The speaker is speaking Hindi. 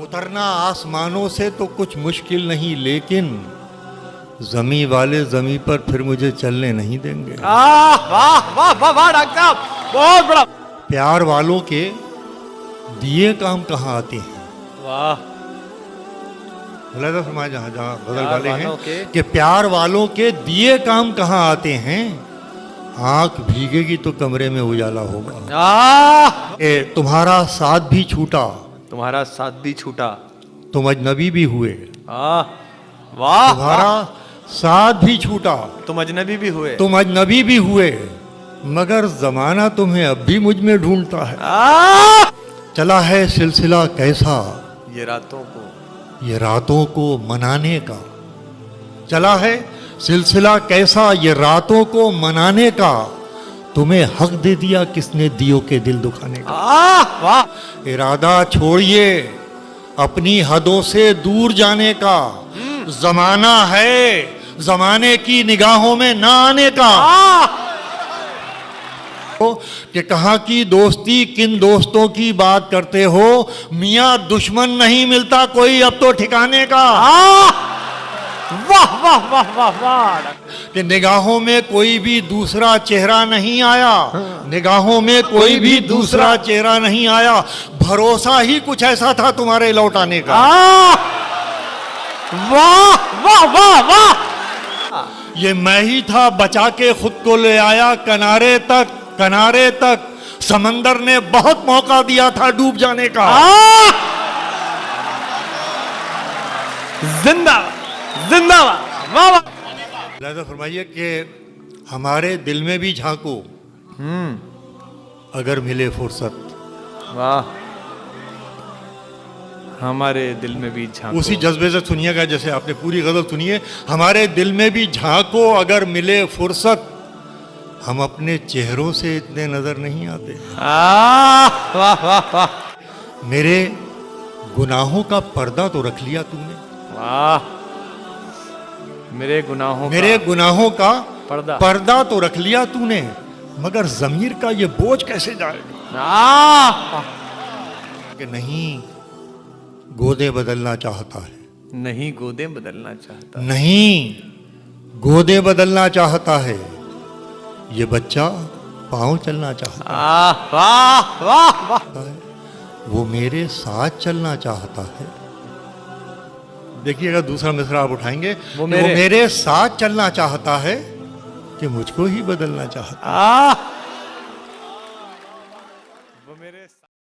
उतरना आसमानों से तो कुछ मुश्किल नहीं, लेकिन जमी वाले जमी पर फिर मुझे चलने नहीं देंगे। वाह वाह वाह वाह डॉक्टर साहब, बहुत बड़ा। प्यार वालों के दिए काम कहाँ आते हैं? वाह, मुलायदा फरमाए जहाँ जहाँ गजल प्यार वाले वालों हैं कि प्यार वालों के दिए काम कहाँ आते हैं, आंख भीगेगी तो कमरे में उजाला होगा। तुम्हारा साथ भी छूटा, तुम्हारा साथ भी छूटा, तुम अजनबी भी हुए। वाह, तुम्हारा साथ भी छूटा, तुम अजनबी भी हुए, तुम अजनबी भी हुए, मगर जमाना तुम्हें अब भी मुझ में ढूंढता है। चला है सिलसिला कैसा ये रातों को मनाने का, चला है सिलसिला कैसा ये रातों को मनाने का, तुम्हें हक दे दिया किसने दियो के दिल दुखाने का। वाह, इरादा छोड़िए अपनी हदों से दूर जाने का, जमाना है जमाने की निगाहों में ना आने का। कि कहाँ की दोस्ती किन दोस्तों की बात करते हो, मियाँ दुश्मन नहीं मिलता कोई अब तो ठिकाने का। वाह वाह वाह वाह वाह, कि निगाहों में कोई भी दूसरा चेहरा नहीं आया, निगाहों में कोई भी दूसरा चेहरा नहीं आया, भरोसा ही कुछ ऐसा था तुम्हारे लौटाने का। वाह वाह वाह वाह, ये मैं ही था बचा के खुद को ले आया किनारे तक, किनारे तक समंदर ने बहुत मौका दिया था डूब जाने का। जिंदाबाद जिंदाबाद, वाह वाह। लिहाजा फरमाइए कि हमारे दिल में भी झांको अगर मिले फुर्सत। वाह, हमारे दिल में भी झांको। उसी जज्बे से सुनिएगा जैसे आपने पूरी गजल सुनी है। हमारे दिल में भी झांको अगर मिले फुर्सत, हम अपने चेहरों से इतने नजर नहीं आते। वाह वाह वाह, मेरे गुनाहों का पर्दा तो रख लिया तूने। वाह, मेरे गुनाहों का पर्दा पर्दा तो रख लिया तूने, मगर जमीर का ये बोझ कैसे जाएगा। कि नहीं गोदे बदलना चाहता है, नहीं गोदे बदलना चाहता, नहीं गोदे बदलना चाहता है, ये बच्चा पांव चलना चाहता वाह वाह वाह, है, वो मेरे साथ चलना चाहता है। देखिएगा दूसरा मिसरा आप उठाएंगे, वो मेरे साथ चलना चाहता है कि मुझको ही बदलना चाहता है।